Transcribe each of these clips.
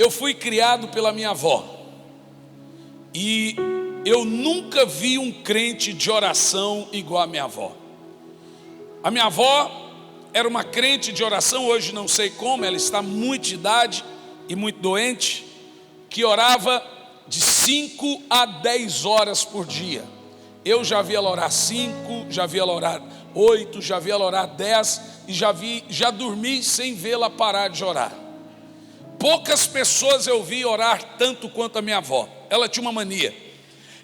eu fui criado pela minha avó. E eu nunca vi um crente de oração igual a minha avó. A minha avó era uma crente de oração, hoje não sei como, ela está muito de idade e muito doente, que orava de 5 a 10 horas por dia. Eu já vi ela orar 5, já vi ela orar 8, já vi ela orar 10 e já dormi sem vê-la parar de orar. Poucas pessoas eu vi orar tanto quanto a minha avó. Ela tinha uma mania.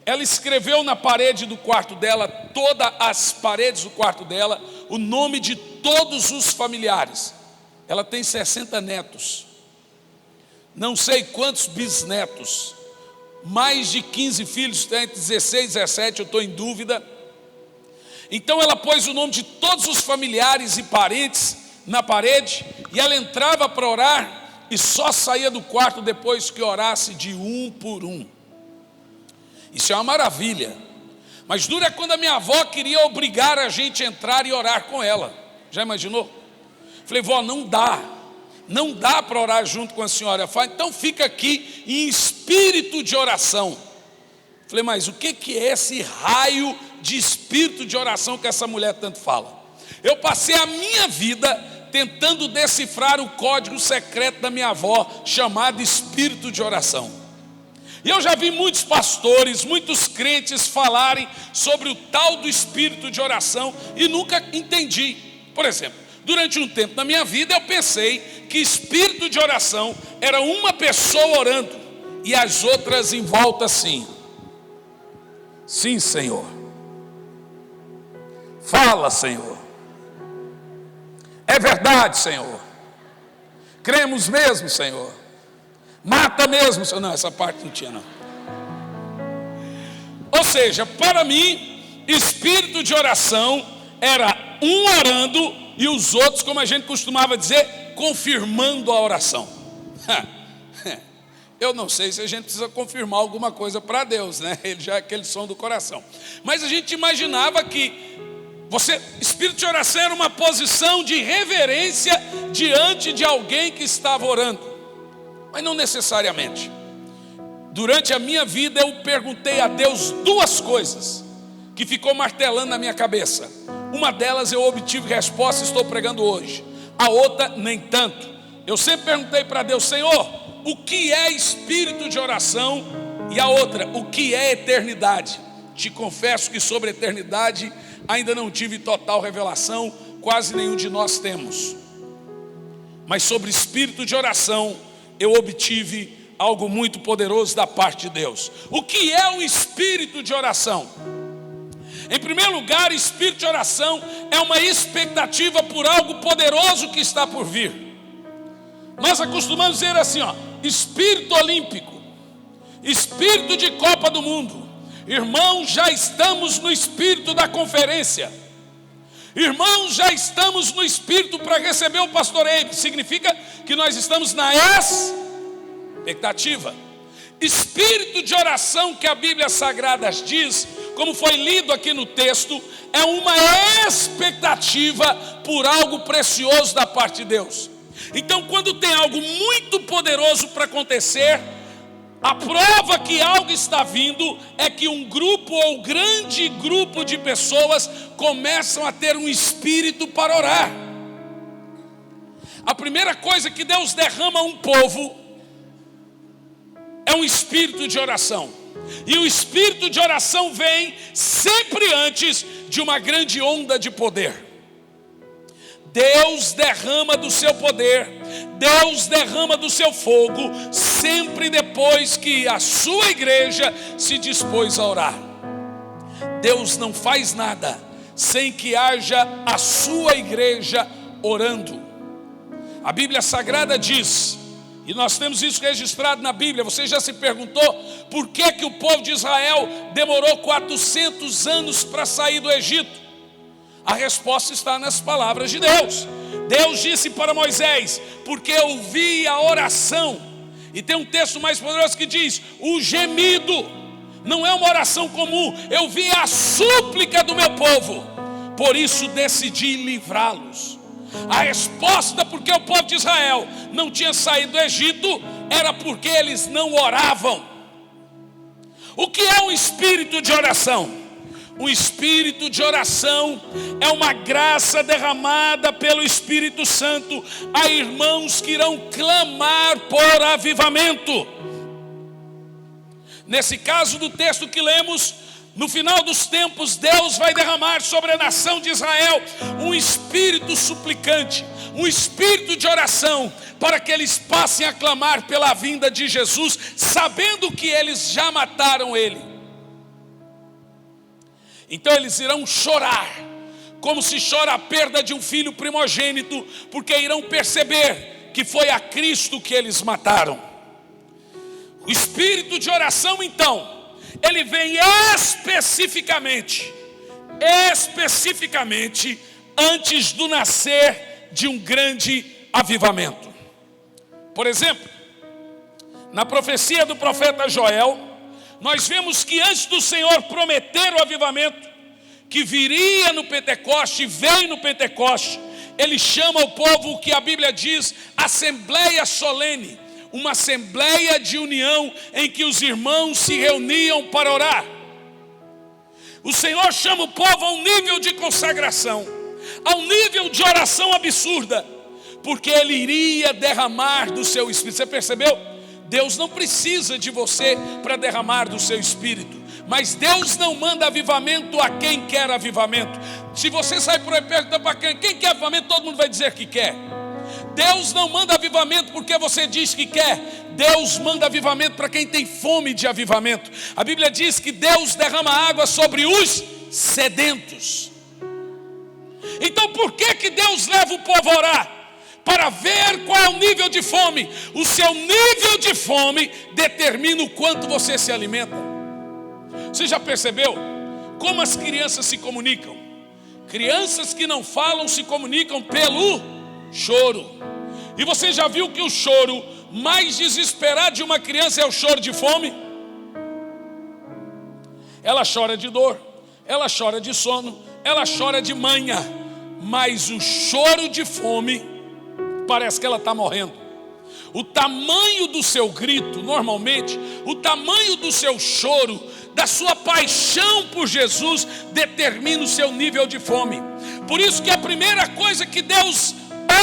Ela escreveu na parede do quarto dela, todas as paredes do quarto dela, o nome de todos os familiares. Ela tem 60 netos, não sei quantos bisnetos, mais de 15 filhos, tem entre 16 e 17, eu estou em dúvida. Então ela pôs o nome de todos os familiares e parentes na parede, e ela entrava para orar e só saía do quarto depois que orasse de um por um. Isso é uma maravilha. Mas duro é quando a minha avó queria obrigar a gente a entrar e orar com ela. Já imaginou? Falei, vó, não dá para orar junto com a senhora. Ela falou, então fica aqui em espírito de oração. Falei, mas o que é esse raio de espírito de oração que essa mulher tanto fala? Eu passei a minha vida tentando decifrar o código secreto da minha avó, chamado espírito de oração. E eu já vi muitos pastores, muitos crentes falarem sobre o tal do espírito de oração e nunca entendi. Por exemplo, durante um tempo na minha vida eu pensei que espírito de oração era uma pessoa orando e as outras em volta assim. Sim, Senhor. Fala, Senhor. É verdade, Senhor. Cremos mesmo, Senhor. Mata mesmo, Senhor. Não, essa parte não tinha, não. Ou seja, para mim, espírito de oração era um orando e os outros, como a gente costumava dizer, confirmando a oração. Eu não sei se a gente precisa confirmar alguma coisa para Deus, né? Ele já é aquele som do coração. Mas a gente imaginava que espírito de oração era uma posição de reverência diante de alguém que estava orando. Mas não necessariamente. Durante a minha vida eu perguntei a Deus duas coisas que ficou martelando na minha cabeça. Uma delas eu obtive resposta e estou pregando hoje. A outra nem tanto. Eu sempre perguntei para Deus, Senhor, o que é espírito de oração? E a outra, o que é eternidade? Te confesso que sobre a eternidade ainda não tive total revelação, quase nenhum de nós temos. Mas sobre espírito de oração eu obtive algo muito poderoso da parte de Deus. O que é um espírito de oração? Em primeiro lugar, espírito de oração é uma expectativa por algo poderoso que está por vir. Nós acostumamos dizer assim, espírito olímpico, espírito de Copa do Mundo. Irmãos, já estamos no espírito da conferência. Irmãos, já estamos no espírito para receber o pastoreio. Significa que nós estamos na expectativa. Espírito de oração que a Bíblia Sagrada diz, como foi lido aqui no texto, é uma expectativa por algo precioso da parte de Deus. Então, quando tem algo muito poderoso para acontecer, a prova que algo está vindo é que um grupo ou grande grupo de pessoas começam a ter um espírito para orar. A primeira coisa que Deus derrama a um povo é um espírito de oração. E o espírito de oração vem sempre antes de uma grande onda de poder. Deus derrama do seu poder, Deus derrama do seu fogo, sempre depois que a sua igreja se dispôs a orar. Deus não faz nada sem que haja a sua igreja orando. A Bíblia Sagrada diz, e nós temos isso registrado na Bíblia. Você já se perguntou por que o povo de Israel demorou 400 anos para sair do Egito? A resposta está nas palavras de Deus. Deus disse para Moisés, porque eu ouvi a oração. E tem um texto mais poderoso que diz, o gemido. Não é uma oração comum, eu vi a súplica do meu povo, por isso decidi livrá-los. A resposta porque o povo de Israel não tinha saído do Egito era porque eles não oravam. O que é um espírito de oração? Um espírito de oração é uma graça derramada pelo Espírito Santo a irmãos que irão clamar por avivamento. Nesse caso do texto que lemos, no final dos tempos, Deus vai derramar sobre a nação de Israel um espírito suplicante, um espírito de oração, para que eles passem a clamar pela vinda de Jesus, sabendo que eles já mataram ele. Então eles irão chorar, como se chora a perda de um filho primogênito, porque irão perceber que foi a Cristo que eles mataram. O espírito de oração, então, ele vem especificamente antes do nascer de um grande avivamento. Por exemplo, na profecia do profeta Joel, nós vemos que antes do Senhor prometer o avivamento, que viria no Pentecoste, veio no Pentecoste, ele chama o povo, que a Bíblia diz, assembleia solene, uma assembleia de união em que os irmãos se reuniam para orar. O Senhor chama o povo a um nível de consagração, a um nível de oração absurda, porque Ele iria derramar do seu Espírito. Você percebeu? Deus não precisa de você para derramar do seu Espírito, mas Deus não manda avivamento a quem quer avivamento. Se você sair por aí perguntando para quem quer avivamento, todo mundo vai dizer que quer. Deus não manda avivamento porque você diz que quer. Deus manda avivamento para quem tem fome de avivamento. A Bíblia diz que Deus derrama água sobre os sedentos. Então por que Deus leva o povo a orar? Para ver qual é o nível de fome. O seu nível de fome determina o quanto você se alimenta. Você já percebeu como as crianças se comunicam? Crianças que não falam se comunicam pelo choro. E você já viu que o choro mais desesperado de uma criança é o choro de fome? Ela chora de dor, ela chora de sono, ela chora de manha, mas o choro de fome, parece que ela está morrendo. O tamanho do seu grito, normalmente, o tamanho do seu choro, da sua paixão por Jesus, determina o seu nível de fome. Por isso que a primeira coisa que Deus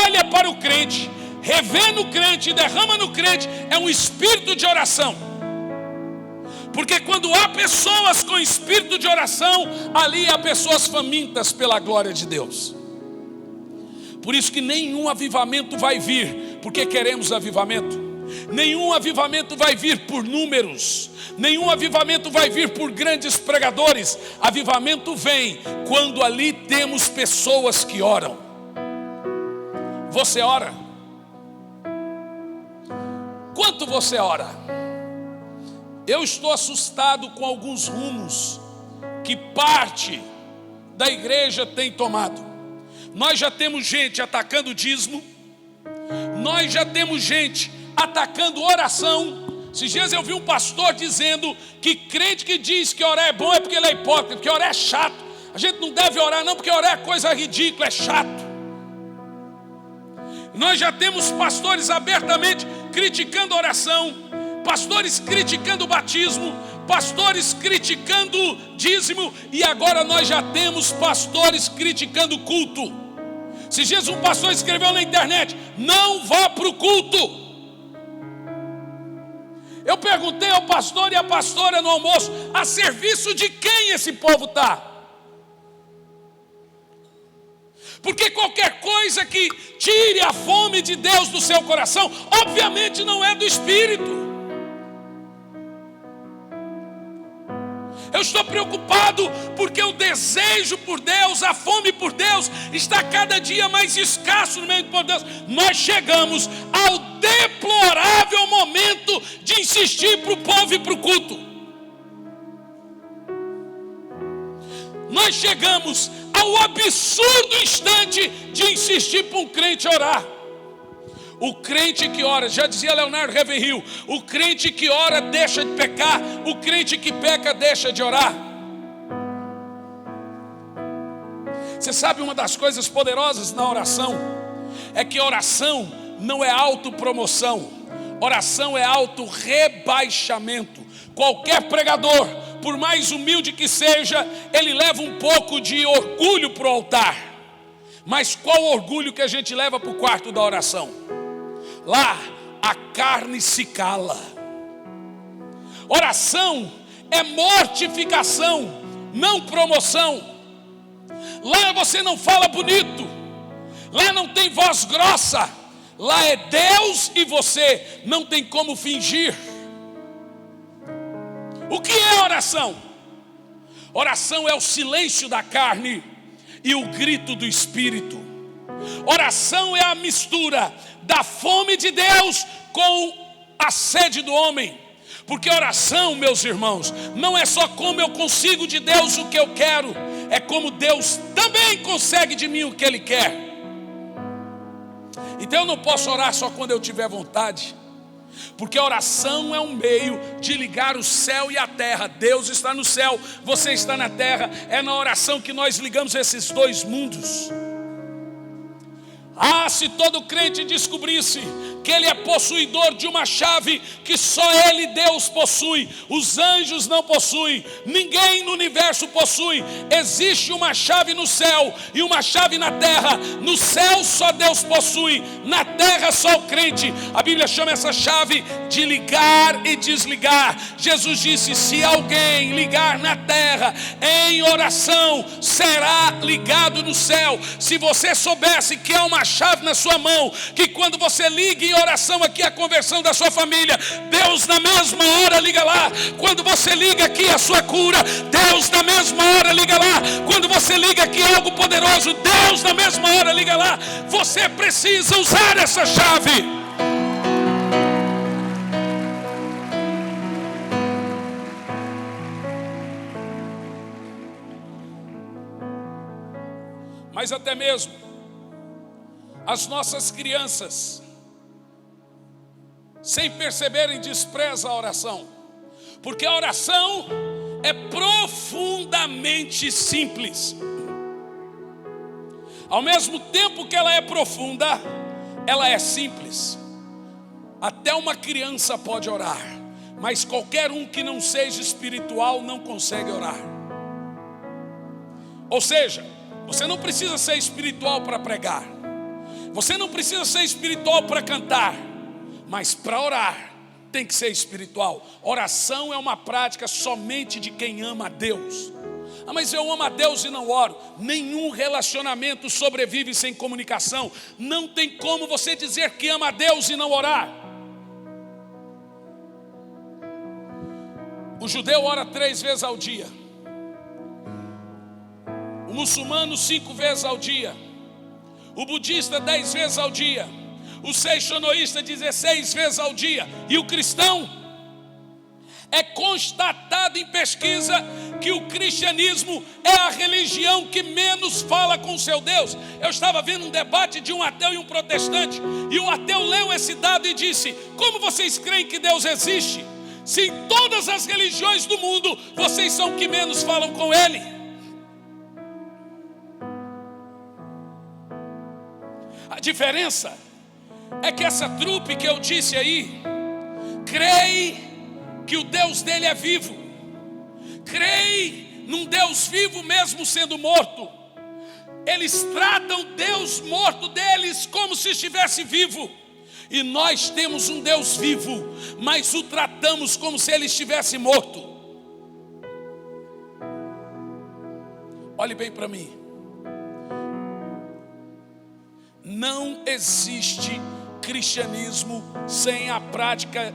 olha para o crente, revê no crente e derrama no crente, é um espírito de oração. Porque quando há pessoas com espírito de oração, ali há pessoas famintas pela glória de Deus. Por isso que nenhum avivamento vai vir porque queremos avivamento. Nenhum avivamento vai vir por números. Nenhum avivamento vai vir por grandes pregadores. Avivamento vem quando ali temos pessoas que oram. Você ora? Quanto você ora? Eu estou assustado com alguns rumos que parte da igreja tem tomado. Nós já temos gente atacando o dízimo. Nós já temos gente atacando oração. Esses dias eu vi um pastor dizendo que crente que diz que orar é bom é porque ele é hipócrita, porque orar é chato. A gente não deve orar não, porque orar é coisa ridícula, é chato. Nós já temos pastores abertamente criticando a oração, pastores criticando o batismo, pastores criticando o dízimo, e agora nós já temos pastores criticando o culto. Esses dias um pastor escreveu na internet: não vá para o culto. Eu perguntei ao pastor e à pastora no almoço: a serviço de quem esse povo está? Porque qualquer coisa que tire a fome de Deus do seu coração, obviamente não é do Espírito. Eu estou preocupado porque o desejo por Deus, a fome por Deus, está cada dia mais escasso no meio do povo de Deus. Nós chegamos ao deplorável momento de insistir para o povo e para o culto. Nós chegamos ao absurdo instante de insistir para um crente orar. O crente que ora, já dizia Leonardo Ravenhill, o crente que ora deixa de pecar, o crente que peca deixa de orar. Você sabe, uma das coisas poderosas na oração é que oração não é autopromoção. Oração é auto-rebaixamento. Qualquer pregador, por mais humilde que seja, ele leva um pouco de orgulho para o altar. Mas qual orgulho que a gente leva para o quarto da oração? Lá a carne se cala. Oração é mortificação, não promoção. Lá você não fala bonito, lá não tem voz grossa, lá é Deus e você, não tem como fingir. O que é oração? Oração é o silêncio da carne e o grito do Espírito. Oração é a mistura da fome de Deus com a sede do homem. Porque oração, meus irmãos, não é só como eu consigo de Deus o que eu quero, é como Deus também consegue de mim o que Ele quer. Então eu não posso orar só quando eu tiver vontade, porque a oração é um meio de ligar o céu e a terra. Deus está no céu, você está na terra. É na oração que nós ligamos esses dois mundos. Ah, se todo crente descobrisse que ele é possuidor de uma chave que só ele, Deus, possui, os anjos não possuem, ninguém no universo possui. Existe uma chave no céu e uma chave na terra. No céu só Deus possui, na terra só o crente. A Bíblia chama essa chave de ligar e desligar. Jesus disse: se alguém ligar na terra em oração, será ligado no céu. Se você soubesse que há uma chave na sua mão, que quando você liga em oração aqui a conversão da sua família, Deus na mesma hora liga lá. Quando você liga aqui a sua cura, Deus na mesma hora liga lá. Quando você liga aqui algo poderoso, Deus na mesma hora liga lá. Você precisa usar essa chave. Mas até mesmo as nossas crianças, sem perceberem, desprezam a oração, porque a oração é profundamente simples. Ao mesmo tempo que ela é profunda, ela é simples. Até uma criança pode orar, mas qualquer um que não seja espiritual não consegue orar. Ou seja, você não precisa ser espiritual para pregar, você não precisa ser espiritual para cantar, mas para orar tem que ser espiritual. Oração é uma prática somente de quem ama a Deus. Ah, mas eu amo a Deus e não oro. Nenhum relacionamento sobrevive sem comunicação. Não tem como você dizer que ama a Deus e não orar. O judeu ora 3 vezes ao dia, o muçulmano 5 vezes ao dia, o budista 10 vezes ao dia, o seixonoísta 16 vezes ao dia, e o cristão, é constatado em pesquisa que o cristianismo é a religião que menos fala com o seu Deus. Eu estava vendo um debate de um ateu e um protestante, e o ateu leu esse dado e disse: como vocês creem que Deus existe, se em todas as religiões do mundo vocês são que menos falam com Ele? A diferença é que essa trupe que eu disse aí, crê que o Deus dele é vivo, crê num Deus vivo mesmo sendo morto. Eles tratam Deus morto deles como se estivesse vivo. E nós temos um Deus vivo, mas o tratamos como se ele estivesse morto. Olhe bem para mim. Não existe cristianismo sem a prática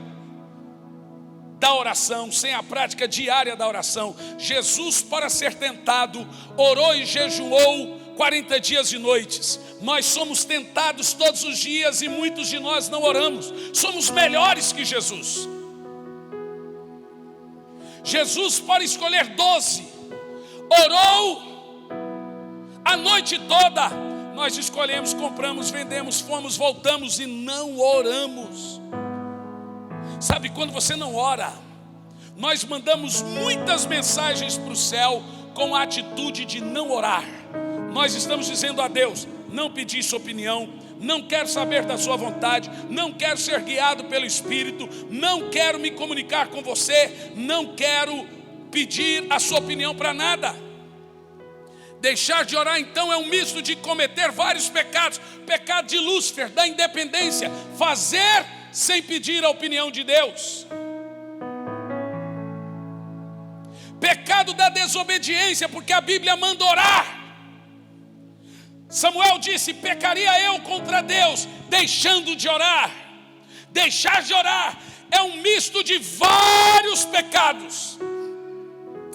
da oração, sem a prática diária da oração. Jesus, para ser tentado, orou e jejuou 40 dias e noites. Nós somos tentados todos os dias e muitos de nós não oramos. Somos melhores que Jesus. Jesus, para escolher 12, orou a noite toda. Nós escolhemos, compramos, vendemos, fomos, voltamos e não oramos. Sabe, quando você não ora, nós mandamos muitas mensagens para o céu com a atitude de não orar. Nós estamos dizendo a Deus: não pedi sua opinião, não quero saber da sua vontade, não quero ser guiado pelo Espírito, não quero me comunicar com você, não quero pedir a sua opinião para nada. Deixar de orar então é um misto de cometer vários pecados. Pecado de Lúcifer, da independência, fazer sem pedir a opinião de Deus. Pecado da desobediência, porque a Bíblia manda orar. Samuel disse: pecaria eu contra Deus, deixando de orar. Deixar de orar é um misto de vários pecados.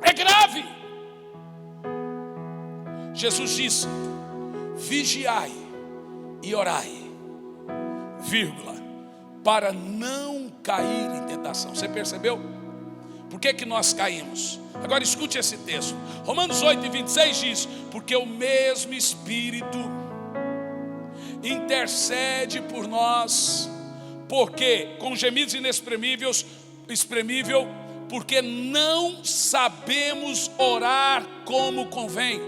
É grave. Jesus disse: vigiai e orai, vírgula, para não cair em tentação. Você percebeu? Por que nós caímos? Agora escute esse texto. Romanos 8:26 diz: porque o mesmo Espírito intercede por nós, porque com gemidos inexprimíveis, porque não sabemos orar como convém.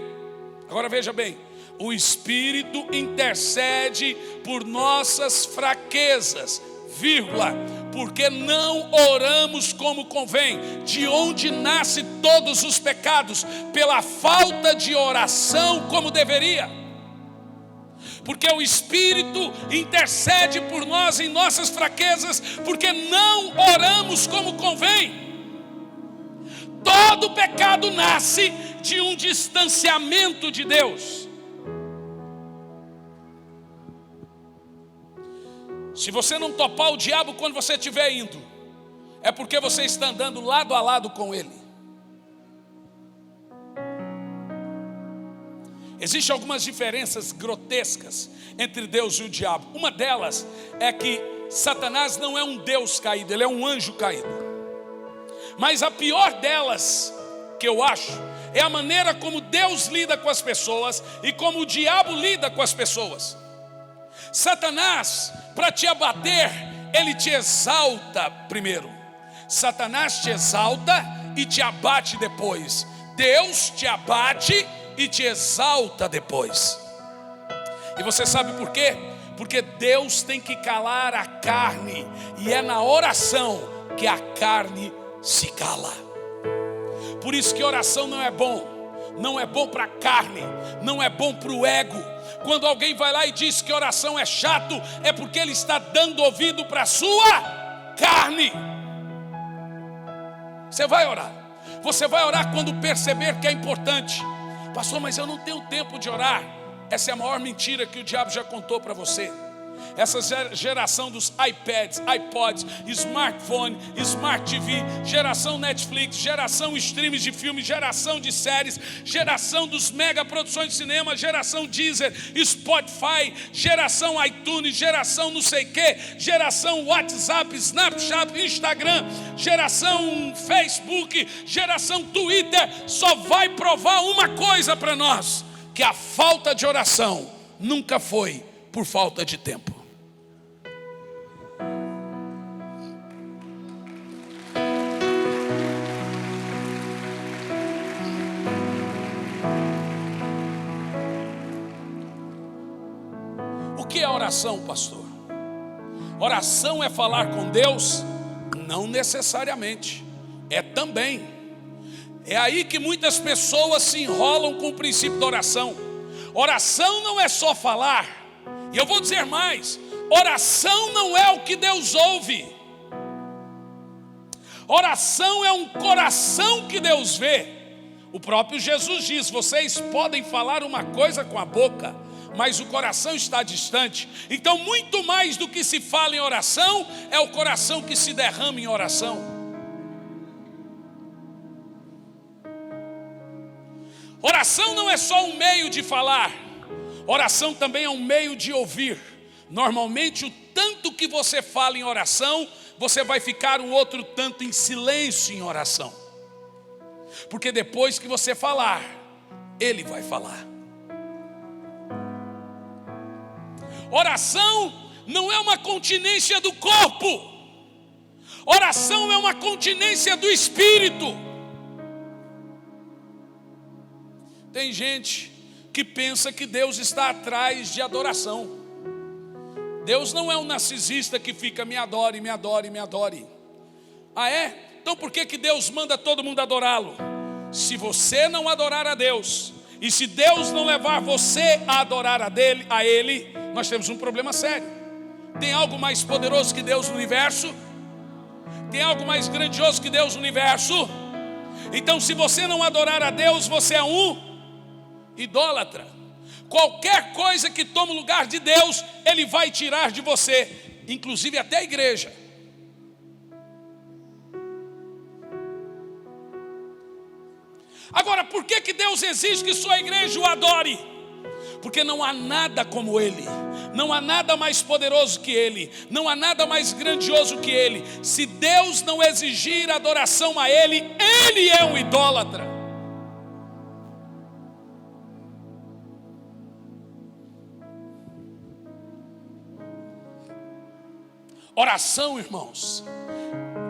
Agora veja bem, o Espírito intercede por nossas fraquezas, vírgula, porque não oramos como convém. De onde nascem todos os pecados? Pela falta de oração como deveria. Porque o Espírito intercede por nós em nossas fraquezas, porque não oramos como convém. Todo pecado nasce de um distanciamento de Deus. Se você não topar o diabo quando você estiver indo, é porque você está andando lado a lado com ele. Existem algumas diferenças grotescas entre Deus e o diabo. Uma delas é que Satanás não é um Deus caído, ele é um anjo caído. Mas a pior delas, que eu acho, é a maneira como Deus lida com as pessoas e como o diabo lida com as pessoas. Satanás, para te abater, ele te exalta primeiro. Satanás te exalta e te abate depois. Deus te abate e te exalta depois. E você sabe por quê? Porque Deus tem que calar a carne, e é na oração que a carne se cala. Por isso que oração não é bom. Não é bom para a carne, não é bom para o ego. Quando alguém vai lá e diz que oração é chato, é porque ele está dando ouvido para a sua carne. Você vai orar. Você vai orar quando perceber que é importante. Pastor, mas eu não tenho tempo de orar. Essa é a maior mentira que o diabo já contou para você. Essa geração dos iPads, iPods, smartphone, Smart TV, geração Netflix, geração streams de filmes, geração de séries, geração dos mega produções de cinema, geração Deezer, Spotify, geração iTunes, geração não sei o que, geração WhatsApp, Snapchat, Instagram, geração Facebook, geração Twitter, só vai provar uma coisa para nós: que a falta de oração nunca foi por falta de tempo. O que é oração, pastor? Oração é falar com Deus? Não necessariamente. É também. É aí que muitas pessoas se enrolam com o princípio da oração. Oração não é só falar. E eu vou dizer mais: oração não é o que Deus ouve. Oração é um coração que Deus vê. O próprio Jesus diz: vocês podem falar uma coisa com a boca, mas o coração está distante. Então, muito mais do que se fala em oração, é o coração que se derrama em oração. Oração não é só um meio de falar. Oração também é um meio de ouvir. Normalmente, o tanto que você fala em oração, você vai ficar um outro tanto em silêncio em oração. Porque depois que você falar, Ele vai falar. Oração não é uma continência do corpo. Oração é uma continência do espírito. Tem gente que pensa que Deus está atrás de adoração. Deus não é um narcisista que fica me adore, me adore, me adore. Ah, é? Então por que Deus manda todo mundo adorá-lo? Se você não adorar a Deus, e se Deus não levar você a adorar a Ele, nós temos um problema sério. Tem algo mais poderoso que Deus no universo? Tem algo mais grandioso que Deus no universo? Então se você não adorar a Deus, você é um idólatra. Qualquer coisa que tome o lugar de Deus, Ele vai tirar de você, inclusive até a igreja. Agora, por que Deus exige que sua igreja o adore? Porque não há nada como Ele, não há nada mais poderoso que Ele, não há nada mais grandioso que Ele. Se Deus não exigir adoração a Ele, Ele é um idólatra. Oração, irmãos,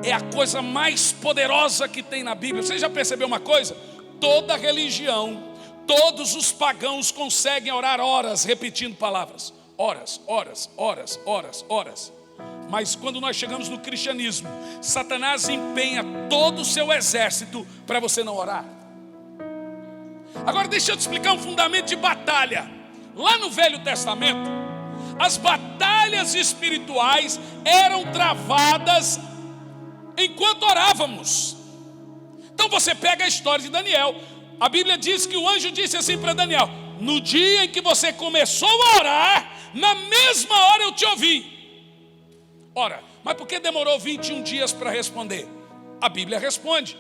é a coisa mais poderosa que tem na Bíblia. Você já percebeu uma coisa? Toda religião, todos os pagãos conseguem orar horas repetindo palavras. Horas, horas, horas, horas, horas. Mas quando nós chegamos no cristianismo, Satanás empenha todo o seu exército para você não orar. Agora deixa eu te explicar um fundamento de batalha. Lá no Velho Testamento, as batalhas espirituais eram travadas enquanto orávamos. Então você pega a história de Daniel. A Bíblia diz que o anjo disse assim para Daniel: no dia em que você começou a orar, na mesma hora eu te ouvi. Ora, mas por que demorou 21 dias para responder? A Bíblia responde: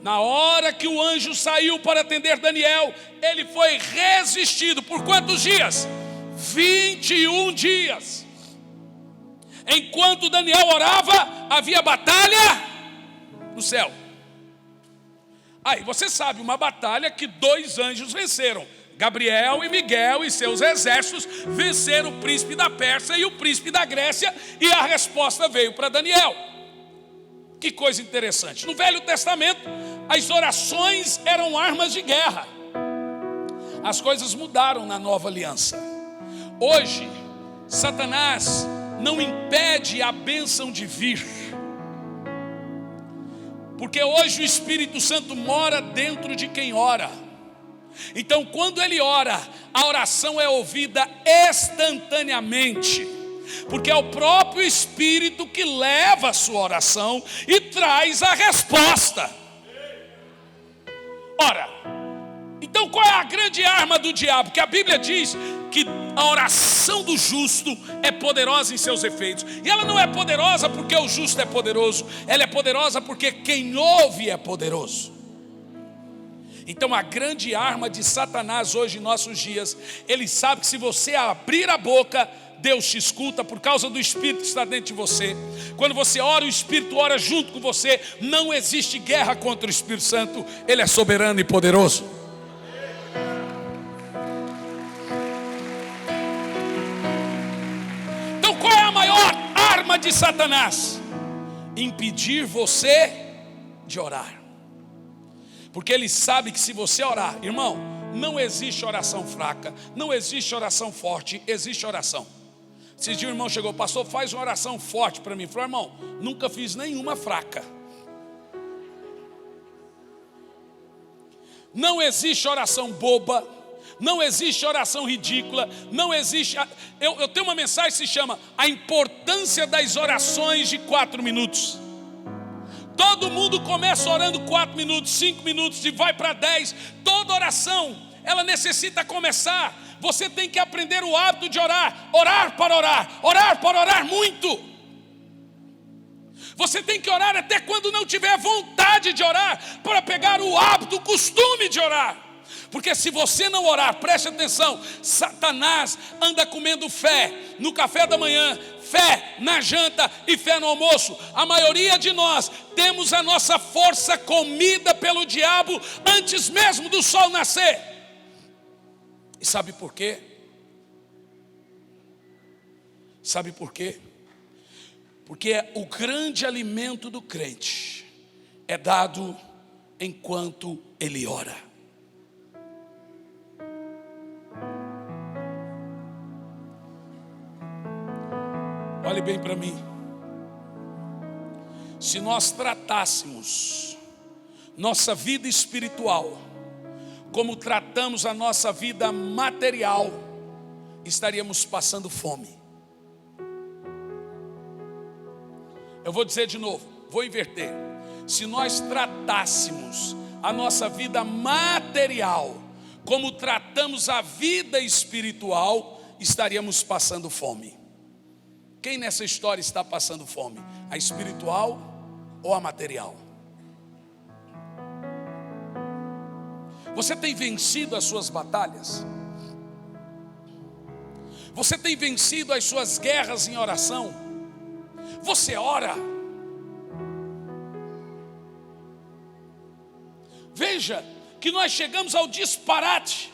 na hora que o anjo saiu para atender Daniel, ele foi resistido. Por quantos dias? 21 dias. Enquanto Daniel orava, havia batalha no céu. Aí você sabe, uma batalha que 2 anjos venceram. Gabriel e Miguel e seus exércitos venceram o príncipe da Pérsia e o príncipe da Grécia, e a resposta veio para Daniel. Que coisa interessante. No Velho Testamento, as orações eram armas de guerra. As coisas mudaram na Nova Aliança. Hoje, Satanás não impede a bênção de vir, porque hoje o Espírito Santo mora dentro de quem ora. Então quando ele ora, a oração é ouvida instantaneamente, porque é o próprio Espírito que leva a sua oração e traz a resposta. Ora, então qual é a grande arma do diabo? Que a Bíblia diz que a oração do justo é poderosa em seus efeitos. E ela não é poderosa porque o justo é poderoso, ela é poderosa porque quem ouve é poderoso. Então a grande arma de Satanás hoje em nossos dias, ele sabe que se você abrir a boca, Deus te escuta por causa do Espírito que está dentro de você. Quando você ora, o Espírito ora junto com você. Não existe guerra contra o Espírito Santo, ele é soberano e poderoso. De Satanás, impedir você de orar, porque ele sabe que se você orar, irmão, não existe oração fraca, não existe oração forte, existe oração. Esses dias o irmão chegou: pastor, faz uma oração forte para mim. Falei: irmão, nunca fiz nenhuma fraca. Não existe oração boba, não existe oração ridícula, não existe. Eu tenho uma mensagem que se chama A Importância das Orações de 4 minutos. Todo mundo começa orando 4 minutos, 5 minutos e vai para 10. Toda oração, ela necessita começar. Você tem que aprender o hábito de orar, orar para orar muito. Você tem que orar até quando não tiver vontade de orar, para pegar o hábito, o costume de orar. Porque se você não orar, preste atenção, Satanás anda comendo fé no café da manhã, fé na janta e fé no almoço. A maioria de nós temos a nossa força comida pelo diabo antes mesmo do sol nascer. E sabe por quê? Sabe por quê? Porque o grande alimento do crente é dado enquanto ele ora. Olhe bem para mim. Se nós tratássemos nossa vida espiritual como tratamos a nossa vida material, estaríamos passando fome. Eu vou dizer de novo, vou inverter. Se nós tratássemos a nossa vida material como tratamos a vida espiritual, estaríamos passando fome. Quem nessa história está passando fome? A espiritual ou a material? Você tem vencido as suas batalhas? Você tem vencido as suas guerras em oração? Você ora? Veja que nós chegamos ao disparate.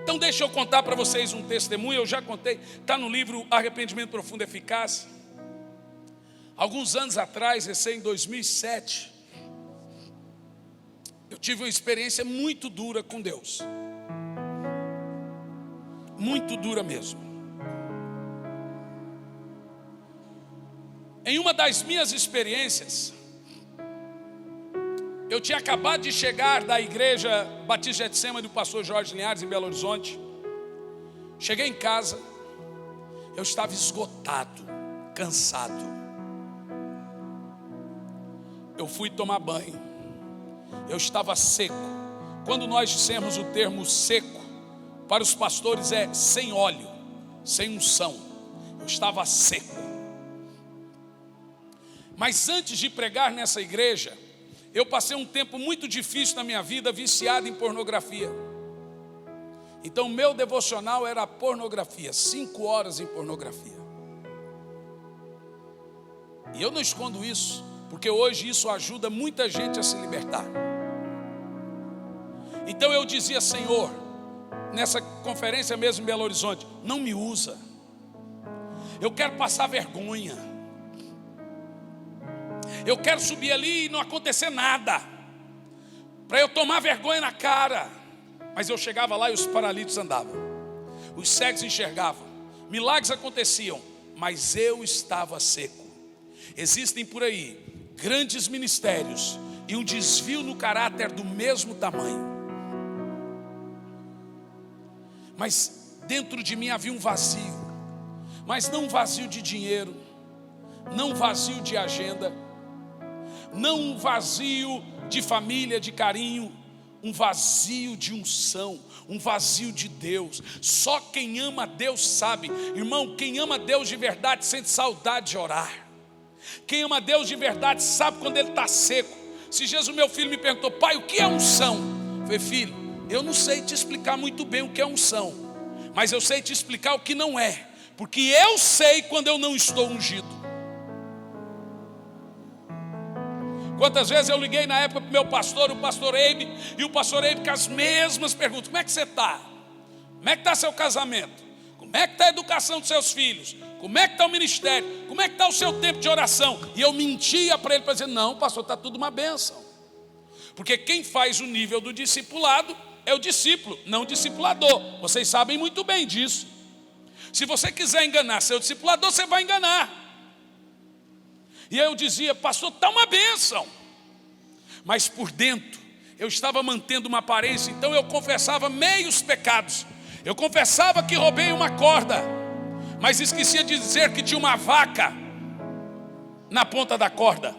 Então deixa eu contar para vocês um testemunho. Eu já contei, está no livro Arrependimento Profundo e Eficaz. Alguns anos atrás, em 2007, eu tive uma experiência muito dura com Deus. Muito dura mesmo. Em uma das minhas experiências, eu tinha acabado de chegar da igreja Batista Getsêmani do pastor Jorge Linhares, em Belo Horizonte. Cheguei em casa, eu estava esgotado, cansado. Eu fui tomar banho, eu estava seco. Quando nós dissemos o termo seco, para os pastores é sem óleo, sem unção. Eu estava seco. Mas antes de pregar nessa igreja, eu passei um tempo muito difícil na minha vida, viciado em pornografia. Então meu devocional era a pornografia, 5 horas em pornografia. E eu não escondo isso, porque hoje isso ajuda muita gente a se libertar. Então eu dizia: Senhor, nessa conferência mesmo em Belo Horizonte, não me usa. Eu quero passar vergonha. Eu quero subir ali e não acontecer nada, para eu tomar vergonha na cara. Mas eu chegava lá e os paralíticos andavam, os cegos enxergavam, milagres aconteciam, mas eu estava seco. Existem por aí grandes ministérios e um desvio no caráter do mesmo tamanho, mas dentro de mim havia um vazio. Mas não um vazio de dinheiro, não um vazio de agenda, não um vazio de família, de carinho, um vazio de unção, um vazio de Deus. Só quem ama a Deus sabe. Irmão, quem ama a Deus de verdade sente saudade de orar. Quem ama a Deus de verdade sabe quando ele está seco. Se Jesus, meu filho, me perguntou: pai, o que é unção? Eu falei: filho, eu não sei te explicar muito bem o que é unção, mas eu sei te explicar o que não é, porque eu sei quando eu não estou ungido. Quantas vezes eu liguei na época para o meu pastor, o pastor Eibe, e o pastor Eibe com as mesmas perguntas: como é que você está? Como é que está seu casamento? Como é que está a educação dos seus filhos? Como é que está o ministério? Como é que está o seu tempo de oração? E eu mentia para ele para dizer: não, pastor, está tudo uma bênção. Porque quem faz o nível do discipulado é o discípulo, não o discipulador. Vocês sabem muito bem disso. Se você quiser enganar seu discipulador, você vai enganar. E aí eu dizia: pastor, está uma bênção. Mas por dentro eu estava mantendo uma aparência. Então eu confessava meios pecados. Eu confessava que roubei uma corda, mas esquecia de dizer que tinha uma vaca na ponta da corda.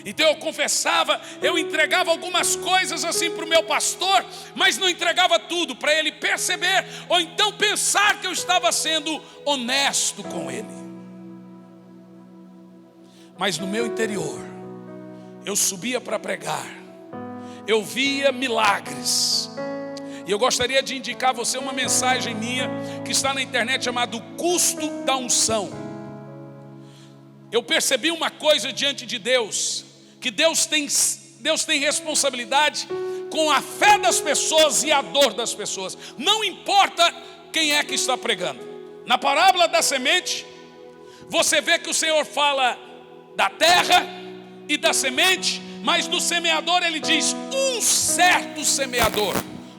Então eu confessava, eu entregava algumas coisas assim para o meu pastor, mas não entregava tudo, para ele perceber, ou então pensar que eu estava sendo honesto com ele. Mas no meu interior, eu subia para pregar, eu via milagres. E eu gostaria de indicar a você uma mensagem minha, que está na internet, chamada O Custo da Unção. Eu percebi uma coisa diante de Deus, que Deus tem responsabilidade com a fé das pessoas e a dor das pessoas. Não importa quem é que está pregando. Na parábola da semente, você vê que o Senhor fala da terra e da semente, mas do semeador ele diz: um certo semeador.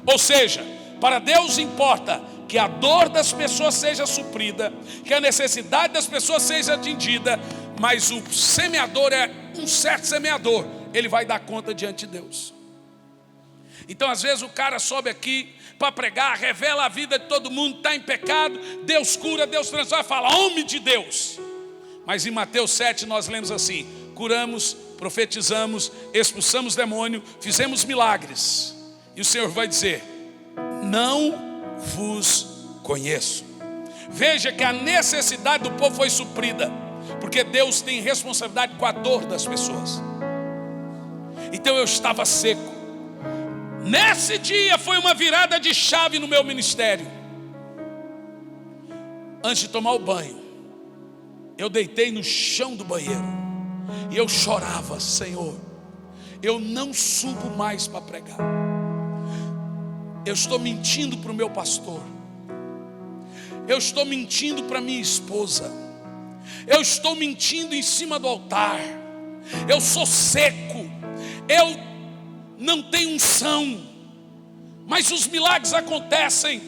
Ou seja, para Deus importa que que a dor das pessoas seja suprida, que a necessidade das pessoas seja atendida, mas o semeador é um certo semeador, ele vai dar conta diante de Deus. Então às vezes o cara sobe aqui para pregar, revela a vida de todo mundo, está em pecado, Deus cura, Deus transforma, fala, homem de Deus. Mas em Mateus 7 nós lemos assim: curamos, profetizamos, expulsamos demônio, fizemos milagres. E o Senhor vai dizer, não vos conheço. Veja que a necessidade do povo foi suprida, porque Deus tem responsabilidade com a dor das pessoas. Então eu estava seco. Nesse dia foi uma virada de chave no meu ministério. Antes de tomar o banho, eu deitei no chão do banheiro e eu chorava, Senhor, eu não subo mais para pregar. Eu estou mentindo para o meu pastor, eu estou mentindo para minha esposa, eu estou mentindo em cima do altar, eu sou seco, eu não tenho unção, mas os milagres acontecem.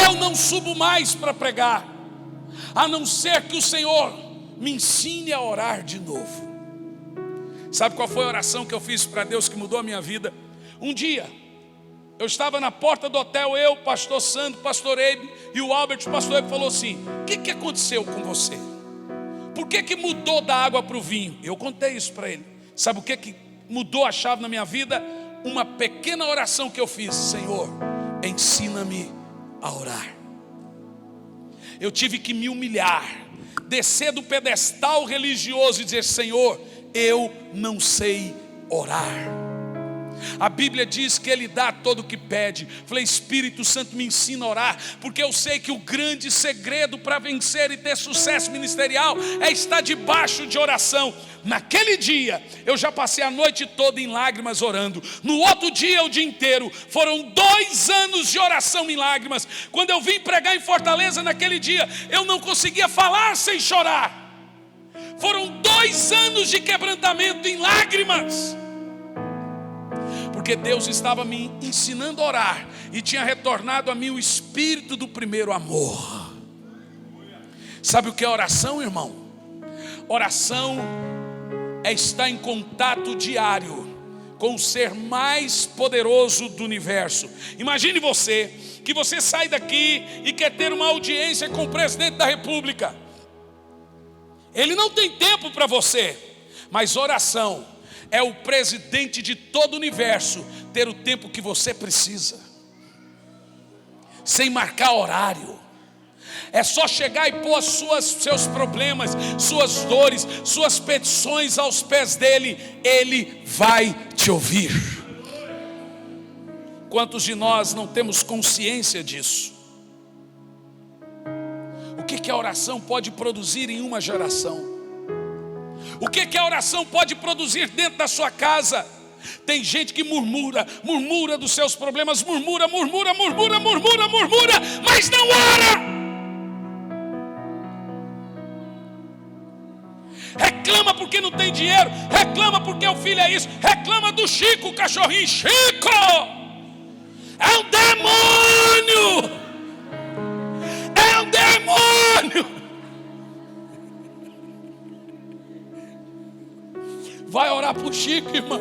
Eu não subo mais para pregar, a não ser que o Senhor me ensine a orar de novo. Sabe qual foi a oração que eu fiz para Deus que mudou a minha vida? Um dia eu estava na porta do hotel, eu, pastor Sandro, pastor Eibe e o Albert. O pastor Eibe falou assim: o que aconteceu com você? Por que mudou da água para o vinho? Eu contei isso para ele. Sabe o que mudou a chave na minha vida? Uma pequena oração que eu fiz: Senhor, ensina-me a orar. Eu tive que me humilhar, descer do pedestal religioso e dizer: Senhor, eu não sei orar. A Bíblia diz que Ele dá todo o que pede. Falei, Espírito Santo, me ensina a orar, porque eu sei que o grande segredo para vencer e ter sucesso ministerial é estar debaixo de oração. Naquele dia, eu já passei a noite toda em lágrimas orando. No outro dia, o dia inteiro. Foram 2 anos de oração em lágrimas. Quando eu vim pregar em Fortaleza naquele dia, eu não conseguia falar sem chorar. Foram 2 anos de quebrantamento em lágrimas, porque Deus estava me ensinando a orar e tinha retornado a mim o espírito do primeiro amor. Sabe o que é oração, irmão? Oração é estar em contato diário com o ser mais poderoso do universo. Imagine você, que você sai daqui e quer ter uma audiência com o presidente da república. Ele não tem tempo para você, mas oração é o presidente de todo o universo ter o tempo que você precisa, sem marcar horário. É só chegar e pôr seus problemas, suas dores, suas petições aos pés dele. Ele vai te ouvir. Quantos de nós não temos consciência disso? O que a oração pode produzir em uma geração? O que a oração pode produzir dentro da sua casa? Tem gente que murmura dos seus problemas, murmura, mas não ora. Reclama porque não tem dinheiro, reclama porque o filho é isso, reclama do Chico, o cachorrinho. Chico é um demônio, é um demônio. Vai orar pro Chico, irmão.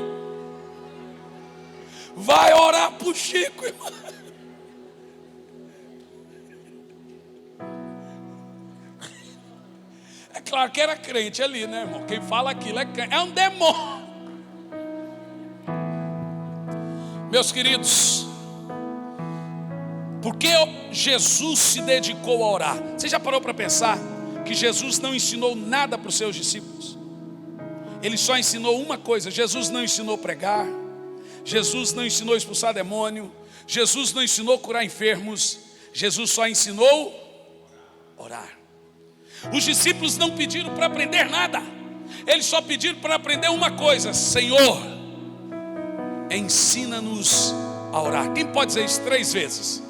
Vai orar pro Chico, irmão. É claro que era crente ali, né, irmão? Quem fala aquilo é crente. É um demônio. Meus queridos, por que Jesus se dedicou a orar? Você já parou para pensar que Jesus não ensinou nada para os seus discípulos? Ele só ensinou uma coisa. Jesus não ensinou pregar, Jesus não ensinou expulsar demônio, Jesus não ensinou curar enfermos. Jesus só ensinou orar. Os discípulos não pediram para aprender nada, eles só pediram para aprender uma coisa: Senhor, ensina-nos a orar. Quem pode dizer isso 3 vezes?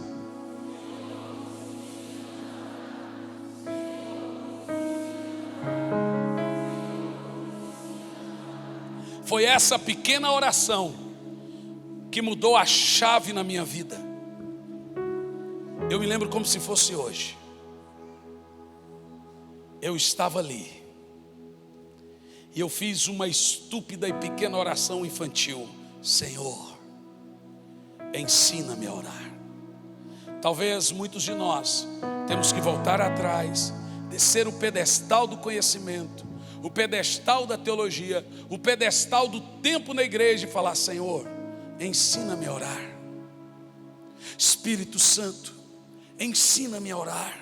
Foi essa pequena oração que mudou a chave na minha vida. Eu me lembro como se fosse hoje. Eu estava ali e eu fiz uma estúpida e pequena oração infantil: Senhor, ensina-me a orar. Talvez muitos de nós temos que voltar atrás, descer o pedestal do conhecimento, o pedestal da teologia, o pedestal do tempo na igreja e falar: Senhor, ensina-me a orar. Espírito Santo, ensina-me a orar.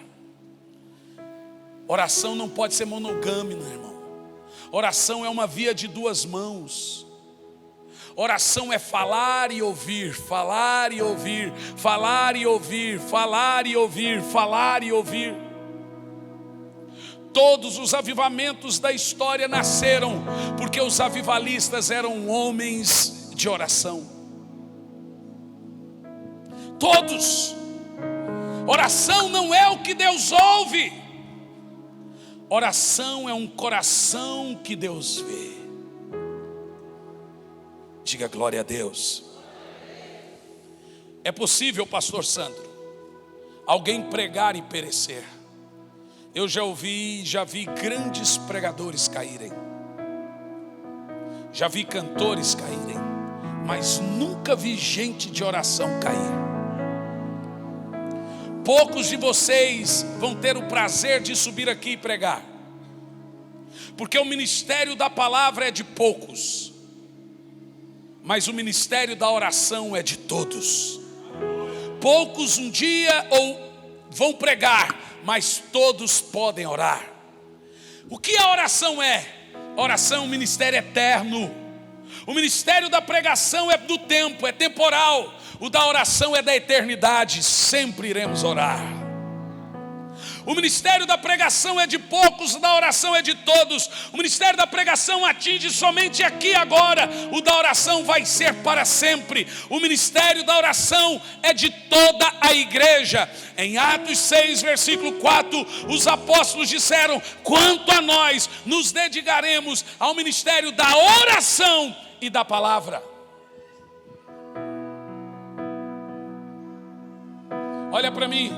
Oração não pode ser monogâmica, irmão. Oração é uma via de duas mãos. Oração é falar e ouvir, falar e ouvir, falar e ouvir, falar e ouvir, falar e ouvir. Todos os avivamentos da história nasceram porque os avivalistas eram homens de oração. Todos. Oração não é o que Deus ouve. Oração é um coração que Deus vê. Diga glória a Deus. É possível, pastor Sandro, alguém pregar e perecer? Eu já vi grandes pregadores caírem. Já vi cantores caírem, mas nunca vi gente de oração cair. Poucos de vocês vão ter o prazer de subir aqui e pregar, porque o ministério da palavra é de poucos, mas o ministério da oração é de todos. Poucos um dia vão pregar, mas todos podem orar. O que a oração é? A oração é um ministério eterno. O ministério da pregação é do tempo, é temporal. O da oração é da eternidade, sempre iremos orar. O ministério da pregação é de poucos, o da oração é de todos. O ministério da pregação atinge somente aqui e agora. O da oração vai ser para sempre. O ministério da oração é de toda a igreja. Em Atos 6, versículo 4, os apóstolos disseram: quanto a nós, nos dedicaremos ao ministério da oração e da palavra. Olha para mim.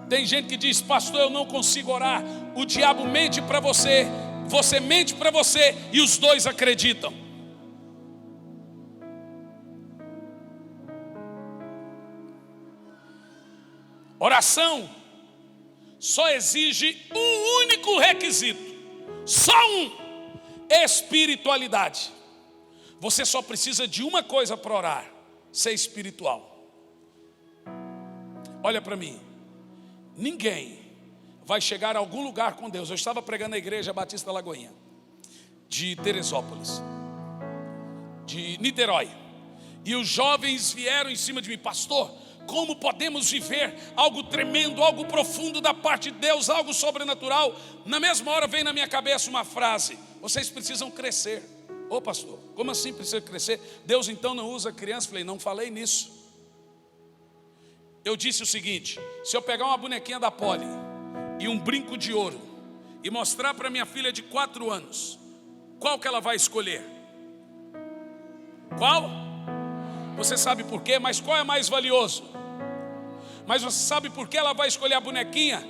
Tem gente que diz: pastor, eu não consigo orar. O diabo mente para você, você mente para você, e os dois acreditam. Oração só exige um único requisito, só um: espiritualidade. Você só precisa de uma coisa para orar: ser espiritual. Olha para mim. Ninguém vai chegar a algum lugar com Deus. Eu estava pregando na igreja Batista Lagoinha, de Teresópolis, de Niterói, e os jovens vieram em cima de mim: pastor, como podemos viver algo tremendo, algo profundo da parte de Deus, algo sobrenatural? Na mesma hora veio na minha cabeça uma frase: vocês precisam crescer. Ô pastor, como assim precisa crescer? Deus então não usa criança? Falei: não falei nisso. Eu disse o seguinte: se eu pegar uma bonequinha da Polly e um brinco de ouro e mostrar para minha filha de 4 anos, qual que ela vai escolher? Qual? Você sabe por quê? Mas qual é mais valioso? Mas você sabe por que ela vai escolher a bonequinha?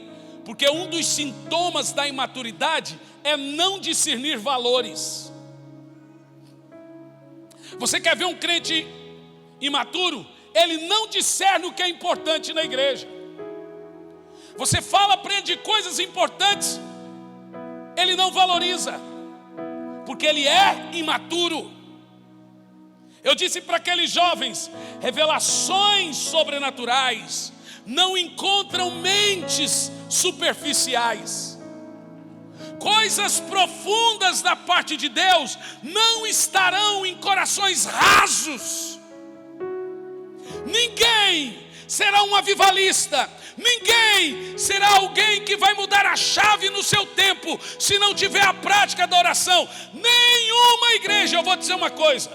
Porque um dos sintomas da imaturidade é não discernir valores. Você quer ver um crente imaturo? Ele não discerne o que é importante na igreja. Você fala para ele de coisas importantes, ele não valoriza, porque ele é imaturo. Eu disse para aqueles jovens: revelações sobrenaturais não encontram mentes superficiais. Coisas profundas da parte de Deus não estarão em corações rasos. Ninguém será um avivalista, ninguém será alguém que vai mudar a chave no seu tempo se não tiver a prática da oração. Nenhuma igreja. Eu vou dizer uma coisa: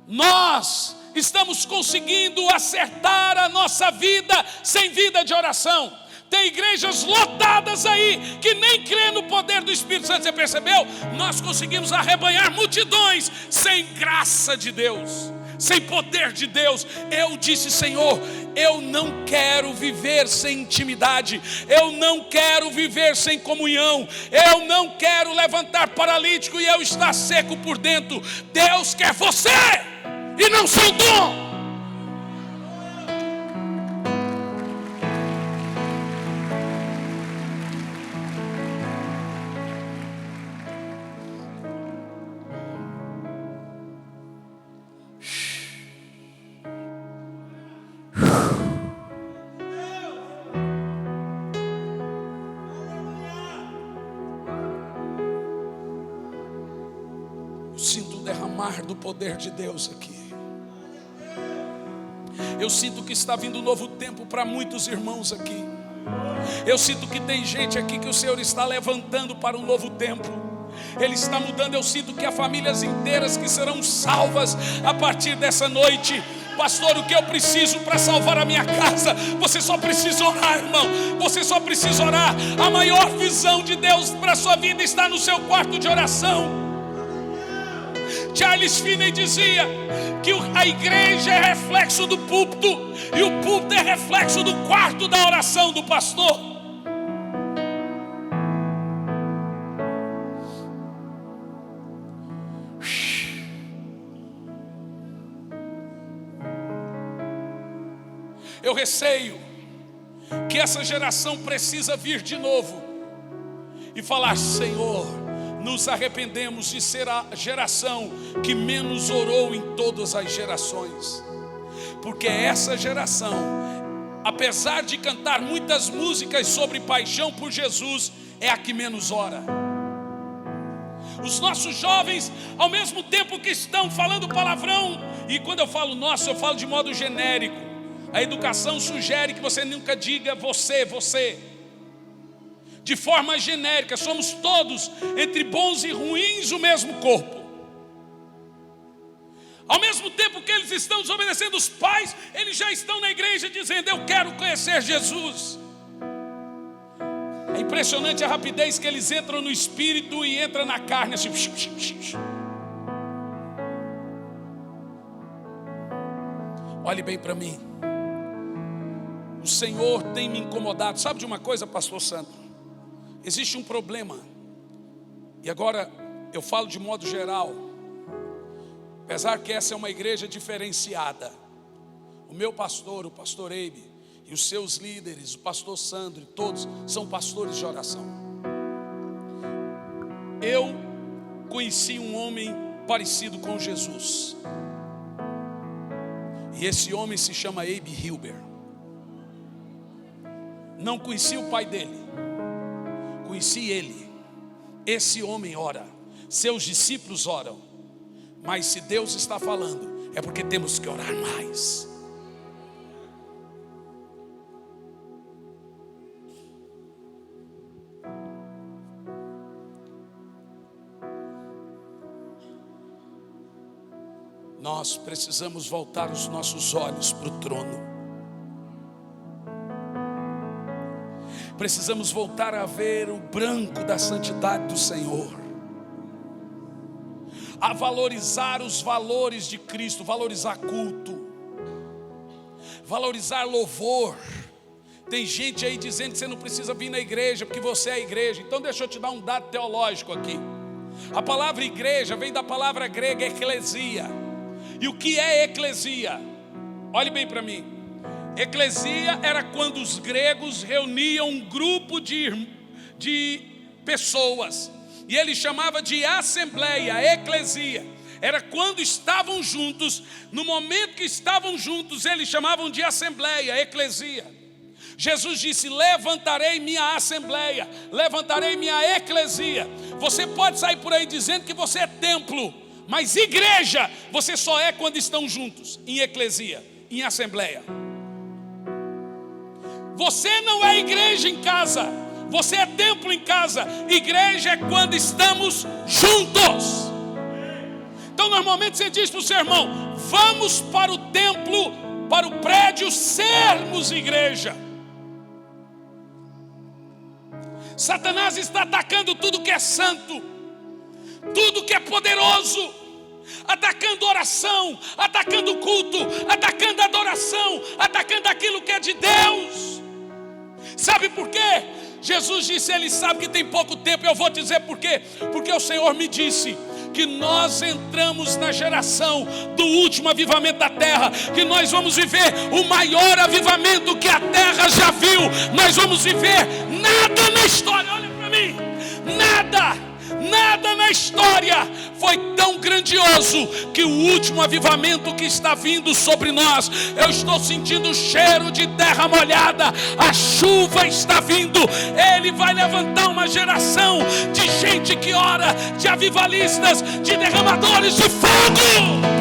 nós estamos conseguindo acertar a nossa vida sem vida de oração. Tem igrejas lotadas aí que nem crê no poder do Espírito Santo. Você percebeu? Nós conseguimos arrebanhar multidões sem graça de Deus. sem poder de Deus. Eu disse: Senhor, eu não quero viver sem intimidade, eu não quero viver sem comunhão, eu não quero levantar paralítico e eu estar seco por dentro. Deus quer você e não seu dom. Do poder de Deus aqui. Eu sinto que está vindo um novo tempo para muitos irmãos aqui. Eu sinto que tem gente aqui que o Senhor está levantando para um novo tempo. Ele está mudando. Eu sinto que há famílias inteiras que serão salvas a partir dessa noite. Pastor, o que eu preciso para salvar a minha casa? Você só precisa orar, irmão. Você só precisa orar. A maior visão de Deus para a sua vida está no seu quarto de oração. Charles Finney dizia que a igreja é reflexo do púlpito e o púlpito é reflexo do quarto da oração do pastor. Eu receio que essa geração precisa vir de novo e falar: Senhor, nos arrependemos de ser a geração que menos orou em todas as gerações. Porque essa geração, apesar de cantar muitas músicas sobre paixão por Jesus, é a que menos ora. Os nossos jovens, ao mesmo tempo que estão falando palavrão, e quando eu falo nosso, eu falo de modo genérico. A educação sugere que você nunca diga você. De forma genérica, somos todos, entre bons e ruins, o mesmo corpo. Ao mesmo tempo que eles estão desobedecendo os pais, eles já estão na igreja dizendo: eu quero conhecer Jesus. É impressionante a rapidez que eles entram no espírito e entram na carne assim. Olhe bem para mim. O Senhor tem me incomodado. Sabe de uma coisa, pastor Sandro? Existe um problema, e agora eu falo de modo geral, apesar que essa é uma igreja diferenciada. O meu pastor, o pastor Eibe, e os seus líderes, o pastor Sandro, e todos são pastores de oração. Eu conheci um homem parecido com Jesus, e esse homem se chama Eibe Hilber. Não conheci o pai dele, conheci ele. Esse homem ora, seus discípulos oram, mas se Deus está falando, é porque temos que orar mais. Nós precisamos voltar os nossos olhos para o trono. Precisamos voltar a ver o branco da santidade do Senhor, a valorizar os valores de Cristo, valorizar culto, valorizar louvor. Tem gente aí dizendo que você não precisa vir na igreja porque você é a igreja. Então deixa eu te dar um dado teológico aqui. A palavra igreja vem da palavra grega eclesia. E o que é eclesia? Olhe bem para mim. Eclesia era quando os gregos reuniam um grupo de pessoas, e ele chamava de assembleia, eclesia. Era quando estavam juntos, no momento que estavam juntos, eles chamavam de assembleia, eclesia. Jesus disse: levantarei minha assembleia, levantarei minha eclesia. Você pode sair por aí dizendo que você é templo, mas igreja você só é quando estão juntos, em eclesia, em assembleia. Você não é igreja em casa, você é templo em casa. Igreja é quando estamos juntos. Então normalmente você diz para o seu irmão: vamos para o templo, para o prédio, sermos igreja. Satanás está atacando tudo que é santo, tudo que é poderoso. atacando oração, atacando culto, atacando adoração, atacando aquilo que é de Deus. Sabe por quê? Jesus disse, ele sabe que tem pouco tempo. Eu vou dizer por quê. Porque o Senhor me disse que nós entramos na geração do último avivamento da terra, que nós vamos viver o maior avivamento que a terra já viu. Nós vamos viver nada na história, olha para mim, nada na história foi tão grandioso que o último avivamento que está vindo sobre nós. Eu estou sentindo o cheiro de terra molhada, a chuva está vindo. Ele vai levantar uma geração de gente que ora, de avivalistas, de derramadores de fogo.